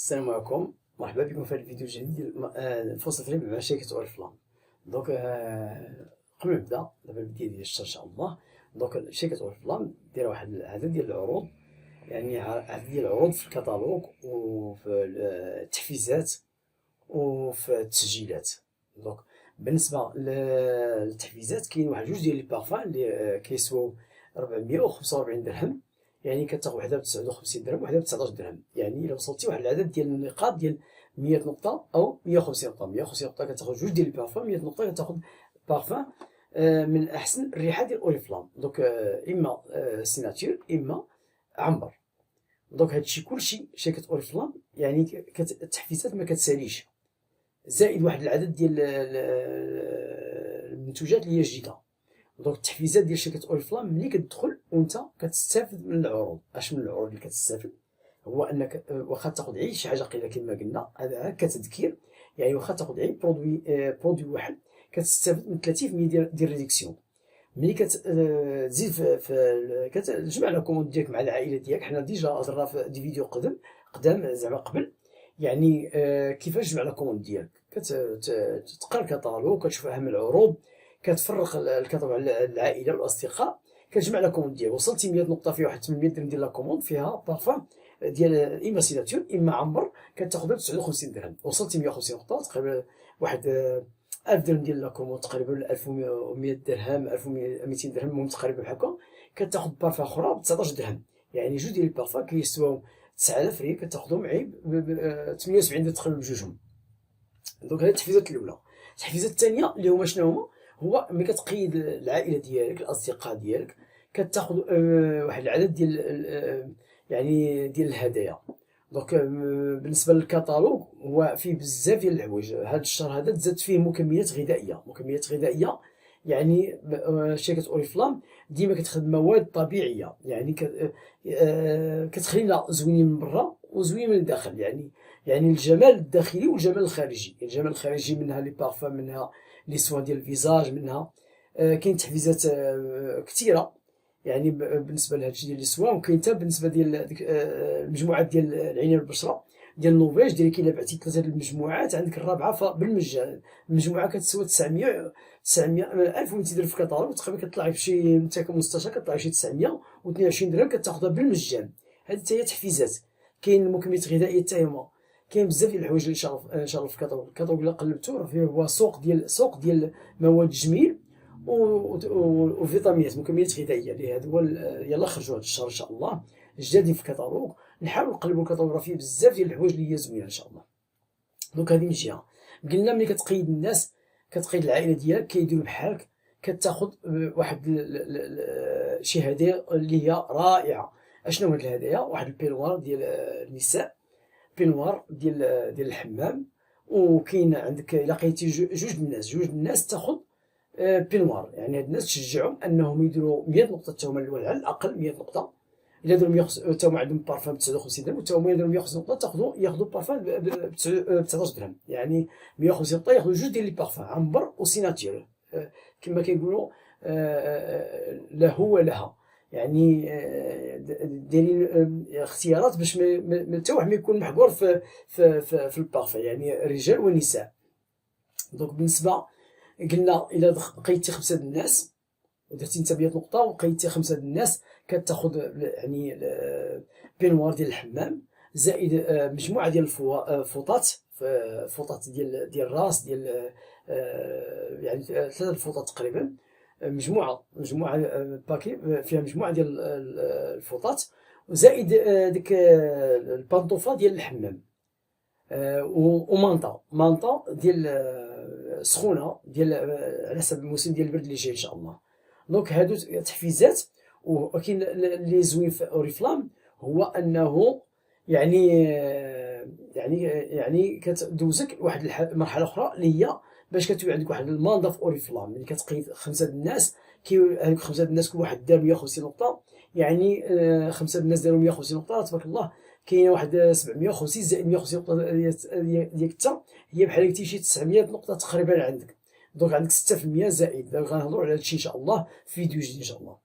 السلام عليكم، مرحبا بكم في هذا الفيديو الجديد ديال فرصة تدريب مع شركة اوريفلام. دونك قبل ما نبدا دابا البداية ديال الشهر ان شاء الله. دونك شركة اوريفلام دايره واحد العدد ديال العروض، يعني عدد ديال العروض في الكتالوج وفي التحفيزات وفي التسجيلات. دونك بالنسبة للتحفيزات كاين واحد جوج ديال لي بارفان اللي كيسواو 445 درهم، يعني كتاخد وحده ب 59 درهم وحده ب 19 درهم. يعني الا وصلتي واحد العدد ديال النقاط ديال 100 نقطة أو 150 نقطة، 150 نقطة كتاخد جوج ديال البارفان، 100 نقطة كتاخد بارفان من أحسن الريحة ديال اوريفلام. دونك إما سيناتور إما عنبر. دونك هادشي كلشي شركة اوريفلام، يعني التحفيزات ما كتساليش، زائد واحد العدد ديال المنتوجات اللي هي جديدة. دونك التحفيزات ديال شركة اوريفلام ملي كتدخل وانت كتستافد من العروض. اش من العروض اللي كتستافد؟ هو انك واخا تاخد غير شي حاجه قليله كما قلنا، هذا كتذكير، يعني واخا تاخد غير برودوي واحد كتستافد من 30% ديال ريديكسيون. ملي كتزيد كتجمع لا كوموند ديالك مع العائله ديالك. حنا ديجا هضرنا في دي فيديو قدام زعما قبل، يعني كيفاش تجمع لا كوموند ديالك. كتقرا الكتالوج، كتشوف اهم العروض، كتفرق الكتالوج على العائله والاصدقاء، كتجمع لا كوموند ديالك. وصلتي 100 نقطه فيها واحد 800 درهم ديال لا كوموند، فيها بارفان ديال اما سيناتور اما عنبر، كتاخذها ب 59 درهم. وصلتي 150 نقطه تقريبا واحد 1000 درهم ديال لا كوموند، تقريبا 1100 درهم 1200 درهم، المهم تقريبا بحال هكا. كتاخذ بارفان اخرى ب 19 درهم، يعني جوج ديال البارفان كيسواو 9000 ريال، كتاخذهم عيب ب 78 درهم تقريبا بجوجهم. دونك هذه التحفيزات الاولى. التحفيزات الثانيه اللي هما شنو هما؟ هو ملي كتقيد العائله ديالك الاصدقاء ديالك، كتاخذ واحد العدد ديال يعني ديال الهدايا. دونك بالنسبه للكتالوج هو فيه بزاف ديال الحوايج. هذا الشهر هذا تزاد فيه مكملات غذائيه، يعني شركه اوريفلام ديما كتخدم مواد طبيعيه، يعني كتخلينا زوينين من برا وزوينين من الداخل. يعني الجمال الداخلي والجمال الخارجي. الجمال الخارجي منها لي بارفان، منها لي سوان ديال الفيزاج، منها كاين تحفيزات كثيره يعني بالنسبه لهادشي ديال لي سوان. وكاين حتى بالنسبه ديال ديك المجموعات ديال العنايه بالبشره ديال النوفيج، ديال كي لعبتي ثلاثه المجموعات عندك الرابعه بالمجان. المجموعه كتسوى 900 1200 درهم في الكتالوج، تقريبا كطلع في انت كمستشار كطلع شي 922 درهم كتاخذها بالمجان. هذه حتى هي تحفيزات. كاين مكملات غذائيه حتى هما، كاين بزاف ديال الحوايج ان شاء الله في الكتالوج الا قلبتو راه فيه هو سوق ديال مواد التجميل وفيتامينات، مكملات غذائيه اللي هذا هو. يلا خرجوا هذا الشهر ان شاء الله جدادين في الكتالوج، نحاولوا نقلبوا الكتالوج، راه فيه بزاف ديال الحوايج اللي هي زوينه ان شاء الله. دونك هذه من جهه. قلنا ملي كتقيد الناس، كتقيد العائله ديالك، كيديروا بحالك، كتاخذ واحد شي هدايا اللي هي رائعه. اشنو هاد الهدايا؟ واحد البينوار ديال النساء، بينوار ديال الحمام. وكاين عندك الا لقيتي جوج الناس تاخذ بينوار. يعني هاد الناس تشجعهم انهم يديروا 100 نقطه حتى هما الاول، على الاقل 100 نقطه. الا داروا 100 حتى هما عندهم بارفان ب 59 درهم، حتى هما يديروا 150 نقطه ياخذوا بارفان ب 19 درهم. يعني 150 نقطه ياخذوا جوج ديال لي بارفان، عنبر وسيناتور، كما كيقولوا له ولها. يعني دايرين اختيارات باش حتى واحد ما يكون محقور في البارفان، يعني رجال ونساء. دونك بالنسبه قلنا الا قيدتي 5 الناس ودرتي انت 100 نقطه وقيدتي 5 الناس، كتاخذ يعني بينوار ديال الحمام، زائد مجموعه ديال فوطات ديال الراس ديال يعني 3 الفوطات تقريبا، مجموعه باكي فيها مجموعه ديال الفوطات، وزائد ديك البانطوفه ديال الحمام، ومانطا ديال سخونه ديال على حسب الموسم ديال البرد اللي جاي ان شاء الله. دونك هادو تحفيزات. وكاين اللي زوين في اوريفلام هو انه يعني كتدوزك واحد المرحله اخرى اللي هي باش كتولي عندك واحد الماندا في اوريفلام. ملي كتقيد 5 الناس، هذوك 5 الناس كل واحد دار 150 نقطه، يعني 5 الناس داروا 150 نقطه تبارك الله، كاينه واحد 750 زائد 150 نقطه ديالك انت، هي بحال قلتي شي 900 نقطه تقريبا عندك. دونك عندك 6% زائد. غنهضروا على هادشي ان شاء الله في فيديو جديد ان شاء الله.